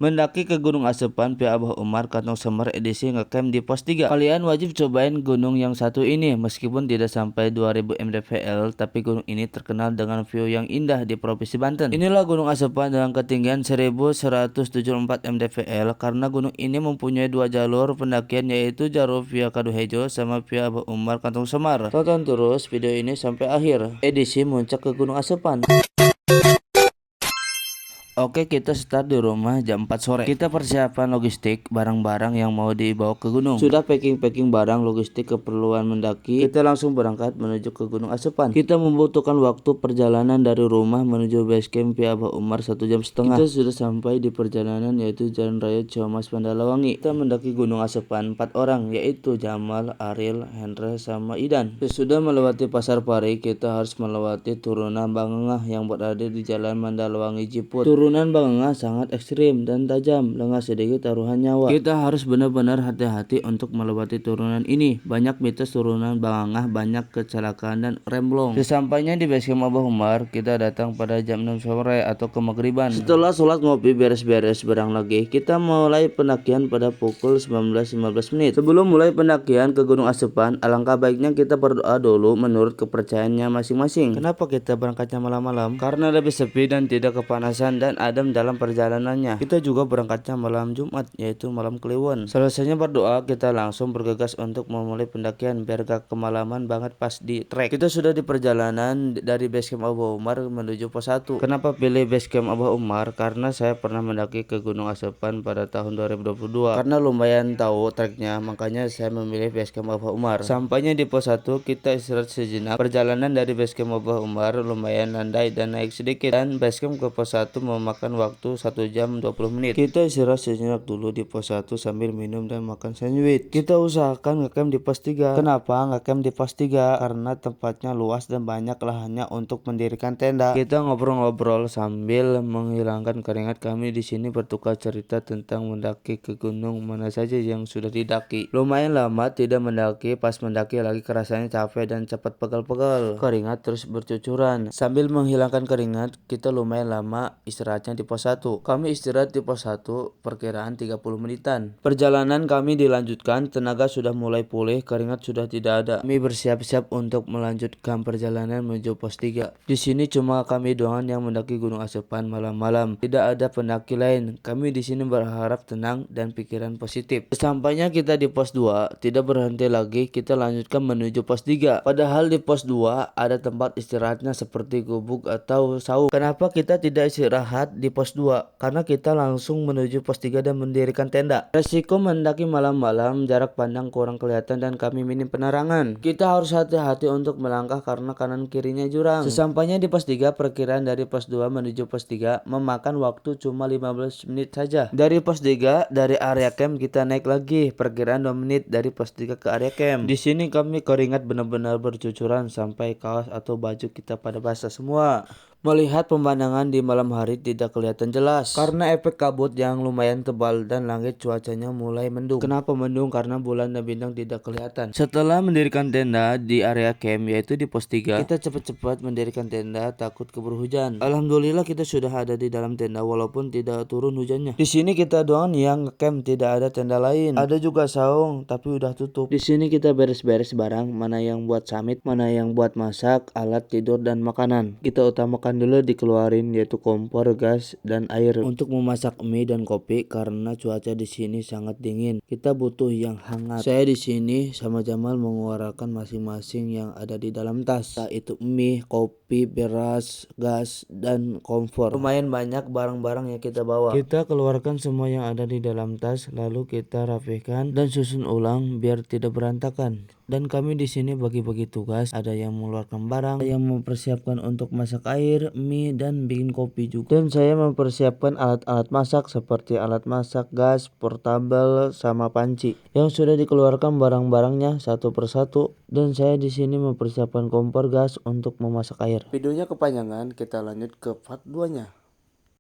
Mendaki ke Gunung Asepan via Abah Umar Kantong Semar edisi ngecamp di pos 3. Kalian wajib cobain gunung yang satu ini. Meskipun tidak sampai 2000 mdpl, tapi gunung ini terkenal dengan view yang indah di Provinsi Banten. Inilah Gunung Asepan dengan ketinggian 1174 mdpl. Karena gunung ini mempunyai dua jalur pendakian, yaitu jalur via Kaduhejo sama via Abah Umar Kantong Semar. Tonton terus video ini sampai akhir. Edisi Muncak ke Gunung Asepan. Oke, kita start di rumah jam 4 sore. Kita persiapan logistik barang-barang yang mau dibawa ke gunung. Sudah packing barang logistik keperluan mendaki. Kita langsung berangkat menuju ke Gunung Asepan. Kita membutuhkan waktu perjalanan dari rumah menuju base camp via Abah Umar 1,5 jam. Kita sudah sampai di perjalanan, yaitu Jalan Raya Ciamas Mandalawangi. Kita mendaki Gunung Asepan 4 orang, yaitu Jamal, Ariel, Hendra, sama Idan. Sesudah melewati Pasar Pari, kita harus melewati turunan Bangengah yang berada di Jalan Mandalawangi Jiput. Turunan Bangengah sangat ekstrim dan tajam, lengah sedikit taruhan nyawa. Kita harus benar-benar hati-hati untuk melewati turunan ini. Banyak mitos turunan Bangengah, banyak kecelakaan dan remblong. Sesampainya di base camp Abah Umar, kita datang pada jam 6 sore atau kemaghriban. Setelah sholat ngopi beres-beres barang lagi, kita mulai pendakian pada pukul 19.15 menit. Sebelum mulai pendakian ke Gunung Asepan, alangkah baiknya kita berdoa dulu menurut kepercayaannya masing-masing. Kenapa kita berangkatnya malam-malam? Karena lebih sepi dan tidak kepanasan dan adem dalam perjalanannya. Kita juga berangkatnya malam Jumat, yaitu malam Kliwon. Selesainya berdoa, kita langsung bergegas untuk memulai pendakian biar gak kemalaman banget pas di trek. Kita sudah di perjalanan dari base camp Abah Umar menuju pos 1. Kenapa pilih base camp Abah Umar? Karena saya pernah mendaki ke Gunung Asepan pada tahun 2022. Karena lumayan tahu treknya, makanya saya memilih base camp Abah Umar. Sampainya di pos 1, kita istirahat sejenak. Perjalanan dari base camp Abah Umar lumayan landai dan naik sedikit, dan base camp ke pos 1 memakan waktu 1 jam 20 menit. Kita istirahat sejenak dulu di pos 1 sambil minum dan makan sandwich. Kita usahakan ngecamp di pos 3. Kenapa ngecamp di pos 3? Karena tempatnya luas dan banyak lahannya untuk mendirikan tenda. Kita ngobrol-ngobrol sambil menghilangkan keringat. Kami di sini bertukar cerita tentang mendaki ke gunung mana saja yang sudah didaki. Lumayan lama tidak mendaki, pas mendaki lagi kerasanya capek dan cepat pegal-pegal. Keringat terus bercucuran. Sambil menghilangkan keringat, kita lumayan lama istirahatnya di pos 1. Kami istirahat di pos 1 perkiraan 30 menitan. Perjalanan kami dilanjutkan, tenaga sudah mulai pulih, keringat sudah tidak ada. Kami bersiap-siap untuk melanjutkan perjalanan menuju pos 3. Di sini cuma kami doang yang mendaki Gunung Asepan malam-malam. Tidak ada pendaki lain. Kami di sini berharap tenang dan pikiran positif. Sesampainya kita di pos 2, tidak berhenti lagi, kita lanjutkan menuju pos 3. Padahal di pos 2 ada tempat istirahatnya seperti gubuk atau saung. Kenapa kita tidak istirahat di pos 2? Karena kita langsung menuju pos 3 dan mendirikan tenda. Resiko mendaki malam-malam, jarak pandang kurang kelihatan dan kami minim penerangan. Kita harus hati-hati untuk melangkah karena kanan kirinya jurang. Sesampainya di pos 3, perkiraan dari pos 2 menuju pos 3 memakan waktu cuma 15 menit saja. Dari pos 3, dari area camp kita naik lagi, perkiraan 2 menit dari pos 3 ke area camp. Di sini kami keringat benar-benar bercucuran sampai kaos atau baju kita pada basah semua. Melihat pemandangan di malam hari tidak kelihatan jelas karena efek kabut yang lumayan tebal dan langit cuacanya mulai mendung. Kenapa mendung? Karena bulan dan bintang tidak kelihatan. Setelah mendirikan tenda di area camp, yaitu di pos 3, kita cepat-cepat mendirikan tenda takut keburu hujan. Alhamdulillah kita sudah ada di dalam tenda walaupun tidak turun hujannya. Di sini kita doang yang camp, tidak ada tenda lain. Ada juga saung tapi udah tutup. Di sini kita beres-beres barang, mana yang buat summit, mana yang buat masak, alat tidur dan makanan. Kita utamakan dulu dikeluarin, yaitu kompor, gas, dan air untuk memasak mie dan kopi karena cuaca di sini sangat dingin. Kita butuh yang hangat. Saya di sini sama Jamal mengeluarkan masing-masing yang ada di dalam tas, yaitu mie, kopi, beras, gas, dan kompor. Lumayan banyak barang-barang yang kita bawa. Kita keluarkan semua yang ada di dalam tas, lalu kita rapihkan dan susun ulang biar tidak berantakan. Dan kami di sini bagi-bagi tugas, ada yang mengeluarkan barang, ada yang mempersiapkan untuk masak air, mie, dan bikin kopi juga. Dan saya mempersiapkan alat-alat masak seperti alat masak, gas, portabel, sama panci. Yang sudah dikeluarkan barang-barangnya satu persatu, dan saya di sini mempersiapkan kompor gas untuk memasak air. Videonya kepanjangan, kita lanjut ke part 2-nya.